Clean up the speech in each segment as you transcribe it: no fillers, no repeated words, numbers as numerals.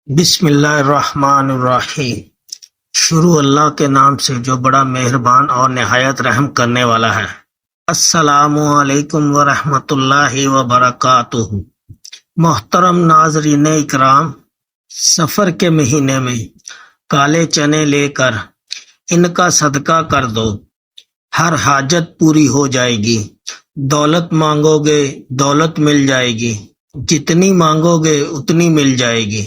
بسم اللہ الرحمن الرحیم۔ شروع اللہ کے نام سے جو بڑا مہربان اور نہایت رحم کرنے والا ہے۔ السلام علیکم ورحمۃ اللہ وبرکاتہ۔ محترم ناظرین اکرام، سفر کے مہینے میں کالے چنے لے کر ان کا صدقہ کر دو، ہر حاجت پوری ہو جائے گی۔ دولت مانگو گے دولت مل جائے گی، جتنی مانگو گے اتنی مل جائے گی۔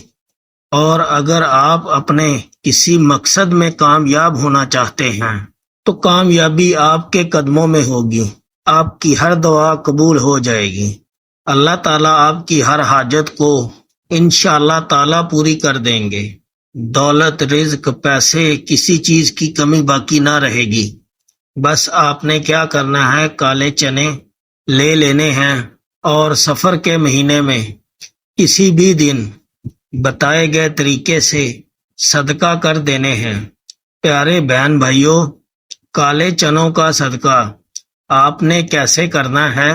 اور اگر آپ اپنے کسی مقصد میں کامیاب ہونا چاہتے ہیں تو کامیابی آپ کے قدموں میں ہوگی، آپ کی ہر دعا قبول ہو جائے گی۔ اللہ تعالیٰ آپ کی ہر حاجت کو انشاءاللہ تعالیٰ پوری کر دیں گے۔ دولت، رزق، پیسے، کسی چیز کی کمی باقی نہ رہے گی۔ بس آپ نے کیا کرنا ہے، کالے چنے لے لینے ہیں اور سفر کے مہینے میں کسی بھی دن بتائے گئے طریقے سے صدقہ کر دینے ہیں۔ پیارے بہن بھائیوں، کالے چنوں کا صدقہ آپ نے کیسے کرنا ہے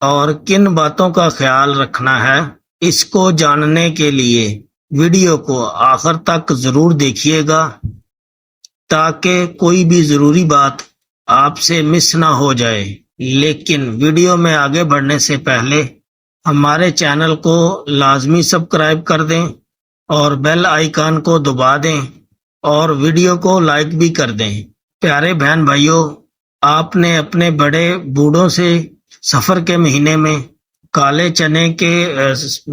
اور کن باتوں کا خیال رکھنا ہے، اس کو جاننے کے لیے ویڈیو کو آخر تک ضرور دیکھیے گا تاکہ کوئی بھی ضروری بات آپ سے مس نہ ہو جائے۔ لیکن ویڈیو میں آگے بڑھنے سے پہلے ہمارے چینل کو لازمی سبسکرائب کر دیں اور بیل آئیکن کو دبا دیں اور ویڈیو کو لائک بھی کر دیں۔ پیارے بہن بھائیوں، آپ نے اپنے بڑے بوڑھوں سے سفر کے مہینے میں کالے چنے کے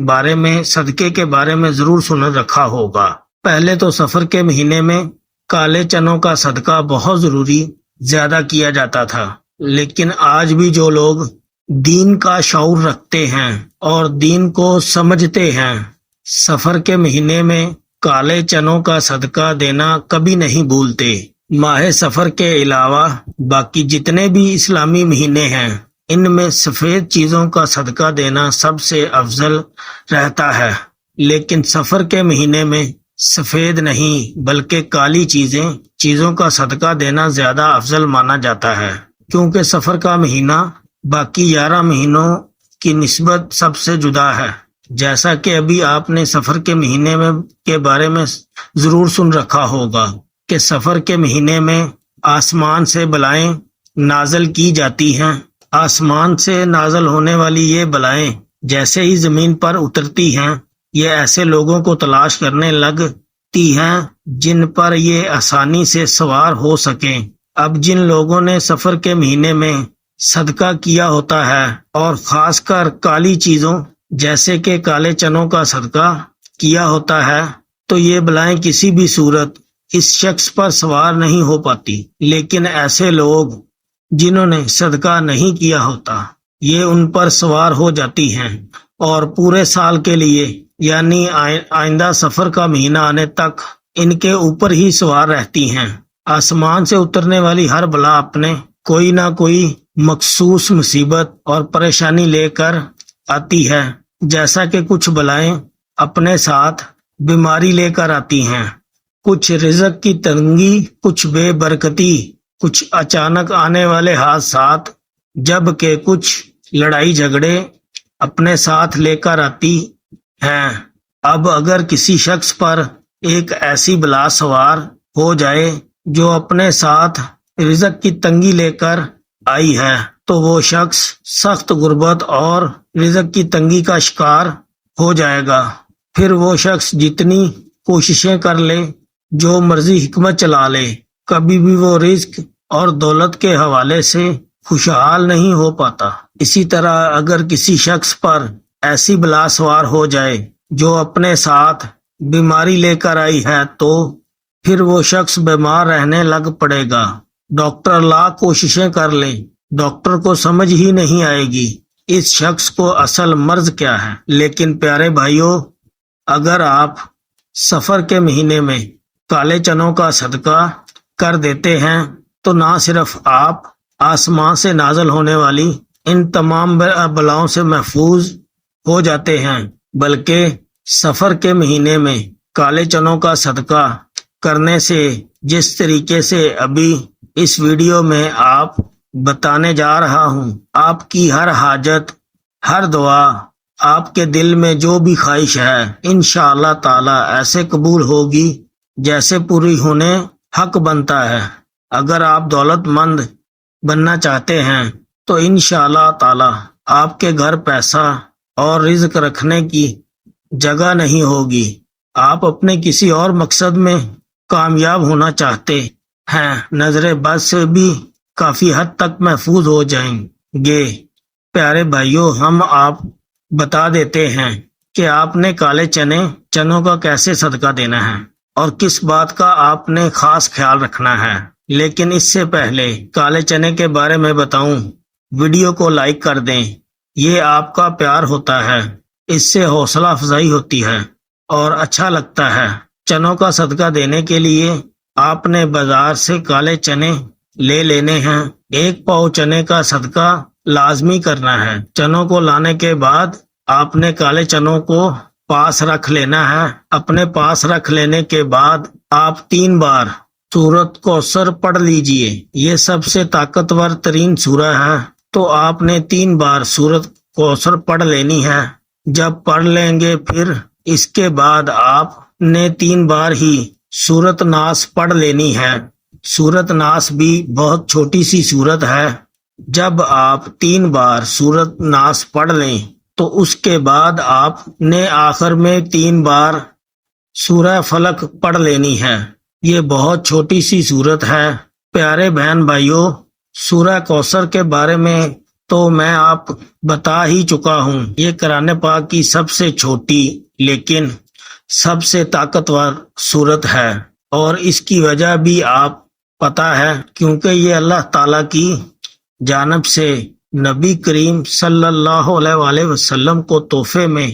بارے میں، صدقے کے بارے میں ضرور سن رکھا ہوگا۔ پہلے تو سفر کے مہینے میں کالے چنوں کا صدقہ بہت ضروری زیادہ کیا جاتا تھا، لیکن آج بھی جو لوگ دین کا شعور رکھتے ہیں اور دین کو سمجھتے ہیں، سفر کے مہینے میں کالے چنوں کا صدقہ دینا کبھی نہیں بھولتے۔ ماہ سفر کے علاوہ باقی جتنے بھی اسلامی مہینے ہیں، ان میں سفید چیزوں کا صدقہ دینا سب سے افضل رہتا ہے، لیکن سفر کے مہینے میں سفید نہیں بلکہ کالی چیزوں کا صدقہ دینا زیادہ افضل مانا جاتا ہے، کیونکہ سفر کا مہینہ باقی 11 مہینوں کی نسبت سب سے جدا ہے۔ جیسا کہ ابھی آپ نے سفر کے مہینے کے بارے میں ضرور سن رکھا ہوگا کہ سفر کے مہینے میں آسمان سے بلائیں نازل کی جاتی ہیں۔ آسمان سے نازل ہونے والی یہ بلائیں جیسے ہی زمین پر اترتی ہیں، یہ ایسے لوگوں کو تلاش کرنے لگتی ہیں جن پر یہ آسانی سے سوار ہو سکیں۔ اب جن لوگوں نے سفر کے مہینے میں صدقہ کیا ہوتا ہے اور خاص کر کالی چیزوں جیسے کہ کالے چنوں کا صدقہ کیا ہوتا ہے، تو یہ بلائیں کسی بھی صورت اس شخص پر سوار نہیں ہو پاتی۔ لیکن ایسے لوگ جنہوں نے صدقہ نہیں کیا ہوتا، یہ ان پر سوار ہو جاتی ہیں اور پورے سال کے لیے، یعنی آئندہ سفر کا مہینہ آنے تک ان کے اوپر ہی سوار رہتی ہیں۔ آسمان سے اترنے والی ہر بلا اپنے کوئی نہ کوئی مخصوص مصیبت اور پریشانی لے کر آتی ہے، جیسا کہ کچھ بلائیں اپنے ساتھ بیماری لے کر آتی ہیں، کچھ رزق کی تنگی، کچھ بے برکتی، کچھ اچانک آنے والے حادثات، جبکہ کچھ لڑائی جھگڑے اپنے ساتھ لے کر آتی ہیں۔ اب اگر کسی شخص پر ایک ایسی بلا سوار ہو جائے جو اپنے ساتھ رزق کی تنگی لے کر آئی ہے، تو وہ شخص سخت غربت اور رزق کی تنگی کا شکار ہو جائے گا۔ پھر وہ شخص جتنی کوششیں کر لے، جو مرضی حکمت چلا لے، کبھی بھی وہ رزق اور دولت کے حوالے سے خوشحال نہیں ہو پاتا۔ اسی طرح اگر کسی شخص پر ایسی بلا سوار ہو جائے جو اپنے ساتھ بیماری لے کر آئی ہے، تو پھر وہ شخص بیمار رہنے لگ پڑے گا۔ ڈاکٹر لاکھ کوششیں کر لیں، ڈاکٹر کو سمجھ ہی نہیں آئے گی اس شخص کو اصل مرض کیا ہے۔ لیکن پیارے بھائیوں، اگر آپ سفر کے مہینے میں کالے چنوں کا صدقہ کر دیتے ہیں تو نہ صرف آپ آسمان سے نازل ہونے والی ان تمام بلاؤں سے محفوظ ہو جاتے ہیں، بلکہ سفر کے مہینے میں کالے چنوں کا صدقہ کرنے سے، جس طریقے سے ابھی اس ویڈیو میں آپ بتانے جا رہا ہوں، آپ کی ہر حاجت، ہر دعا آپ کے دل میں جو بھی خواہش ہے انشاءاللہ تعالی ایسے قبول ہوگی جیسے پوری ہونے حق بنتا ہے۔ اگر آپ دولت مند بننا چاہتے ہیں تو انشاءاللہ تعالی آپ کے گھر پیسہ اور رزق رکھنے کی جگہ نہیں ہوگی۔ آپ اپنے کسی اور مقصد میں کامیاب ہونا چاہتے ہیں، نظر بد سے بھی کافی حد تک محفوظ ہو جائیں گے۔ پیارے بھائیوں، ہم آپ بتا دیتے ہیں کہ آپ نے کالے چنوں کا کیسے صدقہ دینا ہے اور کس بات کا آپ نے خاص خیال رکھنا ہے۔ لیکن اس سے پہلے کالے چنے کے بارے میں بتاؤں، ویڈیو کو لائک کر دیں، یہ آپ کا پیار ہوتا ہے، اس سے حوصلہ افزائی ہوتی ہے اور اچھا لگتا ہے۔ چنوں کا صدقہ دینے کے لیے آپ نے بازار سے کالے چنے لے لینے ہیں۔ 1 پاؤ چنے کا صدقہ لازمی کرنا ہے۔ چنوں کو لانے کے بعد آپ نے کالے چنوں کو پاس رکھ لینا ہے۔ اپنے پاس رکھ لینے کے بعد آپ 3 بار سورۃ کوثر پڑھ لیجئے، یہ سب سے طاقتور ترین سورہ ہے، تو آپ نے 3 بار سورۃ کوثر پڑھ لینی ہے۔ جب پڑھ لیں گے پھر اس کے بعد آپ نے 3 بار ہی سورۃ ناس پڑھ لینی ہے۔ سورۃ ناس بھی بہت چھوٹی سی سورت ہے۔ جب آپ 3 بار سورۃ ناس پڑھ لیں تو اس کے بعد آپ نے آخر میں 3 بار سورہ فلق پڑھ لینی ہے۔ یہ بہت چھوٹی سی سورت ہے۔ پیارے بہن بھائیوں، سورہ کوثر کے بارے میں تو میں آپ بتا ہی چکا ہوں، یہ قرآن پاک کی سب سے چھوٹی لیکن سب سے طاقتور سورت ہے، اور اس کی وجہ بھی آپ پتہ ہے، کیونکہ یہ اللہ تعالیٰ کی جانب سے نبی کریم صلی اللہ علیہ وآلہ وسلم کو تحفے میں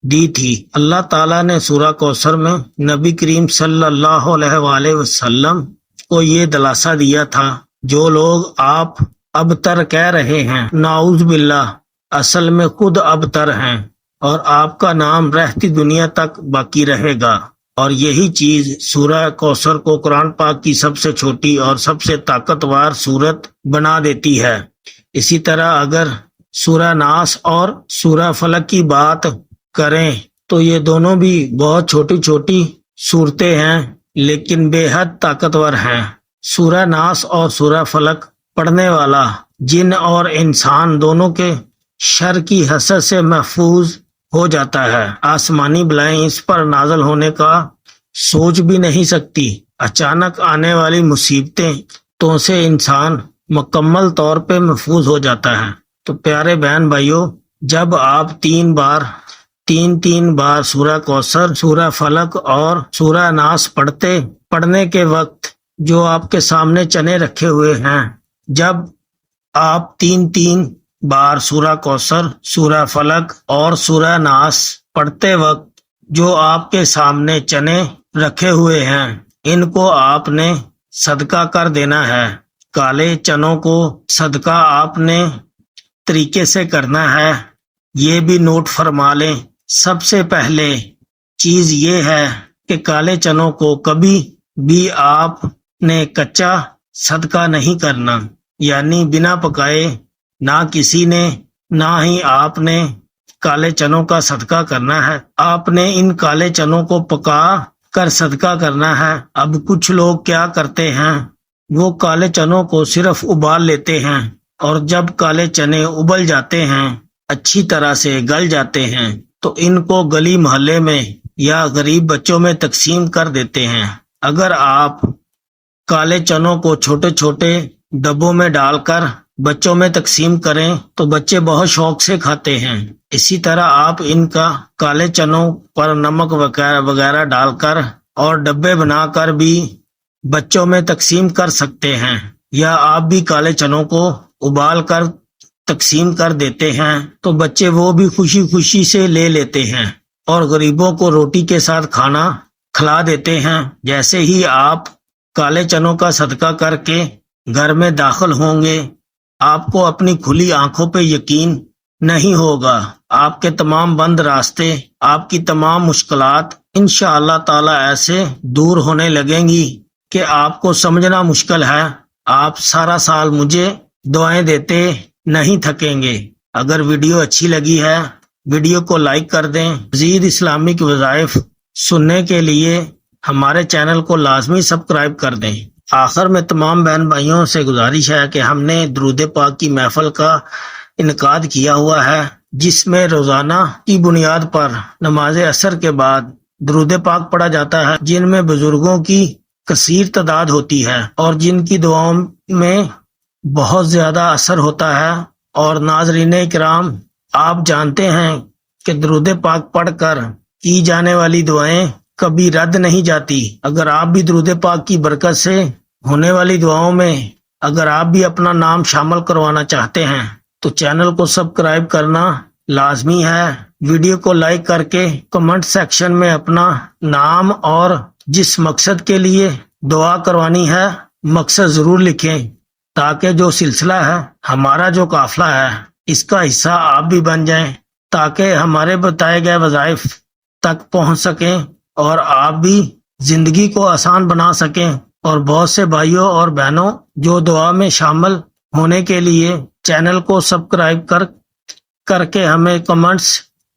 دی تھی۔ اللہ تعالیٰ نے سورہ کوثر میں نبی کریم صلی اللہ علیہ وآلہ وسلم کو یہ دلاسا دیا تھا، جو لوگ آپ ابتر کہہ رہے ہیں، نعوذ باللہ، اصل میں خود ابتر ہیں، اور آپ کا نام رہتی دنیا تک باقی رہے گا۔ اور یہی چیز سورہ کوثر کو قرآن پاک کی سب سے چھوٹی اور سب سے طاقتور سورت بنا دیتی ہے۔ اسی طرح اگر سورہ ناس اور سورہ فلق کی بات کریں تو یہ دونوں بھی بہت چھوٹی چھوٹی صورتیں ہیں لیکن بے حد طاقتور ہیں۔ سورہ ناس اور سورہ فلق پڑھنے والا جن اور انسان دونوں کے شر کی حسد سے محفوظ ہو جاتا ہے۔ آسمانی بلائیں اس پر نازل ہونے کا سوچ بھی نہیں سکتی۔ اچانک آنے والی مصیبتیں تو سے انسان مکمل طور پہ محفوظ ہو جاتا ہے۔ تو پیارے بہن بھائیوں، جب آپ 3 بار سورہ کوثر، سورہ فلق اور سورہ ناس پڑھنے کے وقت جو آپ کے سامنے چنے رکھے ہوئے ہیں، جب آپ 3 بار سورہ کوثر، سورہ فلق اور سورہ ناس پڑھتے وقت جو آپ کے سامنے چنے رکھے ہوئے ہیں، ان کو آپ نے صدقہ کر دینا ہے۔ کالے چنوں کو صدقہ آپ نے طریقے سے کرنا ہے، یہ بھی نوٹ فرما لیں۔ سب سے پہلے چیز یہ ہے کہ کالے چنوں کو کبھی بھی آپ نے کچا صدقہ نہیں کرنا، یعنی بنا پکائے نہ کسی نے، نہ ہی آپ نے کالے چنوں کا صدقہ کرنا ہے۔ آپ نے ان کالے چنوں کو پکا کر صدقہ کرنا ہے۔ اب کچھ لوگ کیا کرتے ہیں، وہ کالے چنوں کو صرف ابال لیتے ہیں، اور جب کالے چنے ابل جاتے ہیں، اچھی طرح سے گل جاتے ہیں، تو ان کو گلی محلے میں یا غریب بچوں میں تقسیم کر دیتے ہیں۔ اگر آپ کالے چنوں کو چھوٹے چھوٹے ڈبوں میں ڈال کر بچوں میں تقسیم کریں تو بچے بہت شوق سے کھاتے ہیں۔ اسی طرح آپ ان کا کالے چنوں پر نمک وغیرہ ڈال کر اور ڈبے بنا کر بھی بچوں میں تقسیم کر سکتے ہیں، یا آپ بھی کالے چنوں کو ابال کر تقسیم کر دیتے ہیں تو بچے وہ بھی خوشی خوشی سے لے لیتے ہیں اور غریبوں کو روٹی کے ساتھ کھانا کھلا دیتے ہیں۔ جیسے ہی آپ کالے چنوں کا صدقہ کر کے گھر میں داخل ہوں گے، آپ کو اپنی کھلی آنکھوں پہ یقین نہیں ہوگا۔ آپ کے تمام بند راستے، آپ کی تمام مشکلات انشاءاللہ تعالی ایسے دور ہونے لگیں گی کہ آپ کو سمجھنا مشکل ہے۔ آپ سارا سال مجھے دعائیں دیتے نہیں تھکیں گے۔ اگر ویڈیو اچھی لگی ہے ویڈیو کو لائک کر دیں۔ مزید اسلامک وظائف سننے کے لیے ہمارے چینل کو لازمی سبسکرائب کر دیں۔ آخر میں تمام بہن بھائیوں سے گزارش ہے کہ ہم نے درود پاک کی محفل کا انعقاد کیا ہوا ہے، جس میں روزانہ کی بنیاد پر نماز عصر کے بعد درود پاک پڑھا جاتا ہے، جن میں بزرگوں کی کثیر تعداد ہوتی ہے اور جن کی دعاؤں میں بہت زیادہ اثر ہوتا ہے۔ اور ناظرین کرام، آپ جانتے ہیں کہ درود پاک پڑھ کر کی جانے والی دعائیں کبھی رد نہیں جاتی۔ اگر آپ بھی درود پاک کی برکت سے ہونے والی دعاؤں میں اگر آپ بھی اپنا نام شامل کروانا چاہتے ہیں تو چینل کو سبسکرائب کرنا لازمی ہے۔ ویڈیو کو لائک کر کے کمنٹ سیکشن میں اپنا نام اور جس مقصد کے لیے دعا کروانی ہے مقصد ضرور لکھیں، تاکہ جو سلسلہ ہے، ہمارا جو قافلہ ہے، اس کا حصہ آپ بھی بن جائیں، تاکہ ہمارے بتائے گئے وظائف تک پہنچ سکیں اور آپ بھی زندگی کو آسان بنا سکیں۔ اور بہت سے بھائیوں اور بہنوں جو دعا میں شامل ہونے کے لیے چینل کو سبسکرائب کر کے ہمیں کمنٹس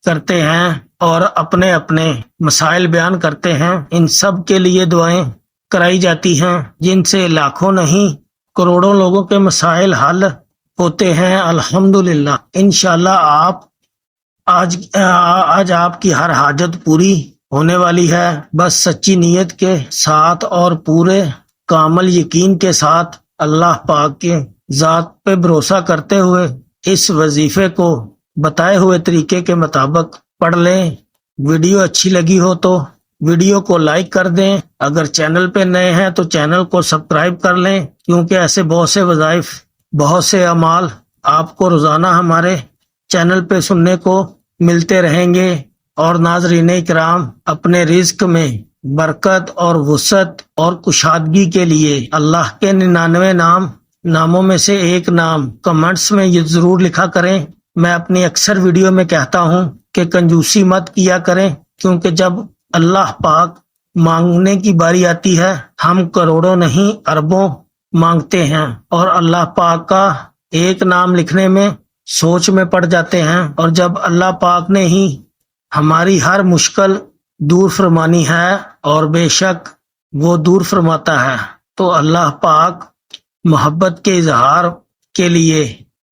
کرتے ہیں اور اپنے اپنے مسائل بیان کرتے ہیں، ان سب کے لیے دعائیں کرائی جاتی ہیں، جن سے لاکھوں نہیں کروڑوں لوگوں کے مسائل حل ہوتے ہیں الحمدللہ۔ انشاءاللہ آج آپ کی ہر حاجت پوری ہونے والی ہے، بس سچی نیت کے ساتھ اور پورے کامل یقین کے ساتھ اللہ پاک کے ذات پہ بھروسہ کرتے ہوئے اس وظیفے کو بتائے ہوئے طریقے کے مطابق پڑھ لیں۔ ویڈیو اچھی لگی ہو تو ویڈیو کو لائک کر دیں، اگر چینل پہ نئے ہیں تو چینل کو سبسکرائب کر لیں، کیونکہ ایسے بہت سے وظائف، بہت سے اعمال آپ کو روزانہ ہمارے چینل پہ سننے کو ملتے رہیں گے۔ اور ناظرین کرام، اپنے رزق میں برکت اور وسعت اور کشادگی کے لیے اللہ کے 99 ناموں میں سے ایک نام کمنٹس میں یہ ضرور لکھا کریں۔ میں اپنی اکثر ویڈیو میں کہتا ہوں کہ کنجوسی مت کیا کریں، کیونکہ جب اللہ پاک مانگنے کی باری آتی ہے ہم کروڑوں نہیں اربوں مانگتے ہیں، اور اللہ پاک کا ایک نام لکھنے میں سوچ میں پڑ جاتے ہیں، اور جب اللہ پاک نے ہی ہماری ہر مشکل دور فرمانی ہے، اور بے شک وہ دور فرماتا ہے، تو اللہ پاک محبت کے اظہار کے لیے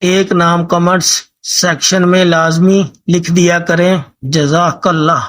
ایک نام کمنٹس سیکشن میں لازمی لکھ دیا کریں۔ جزاک اللہ۔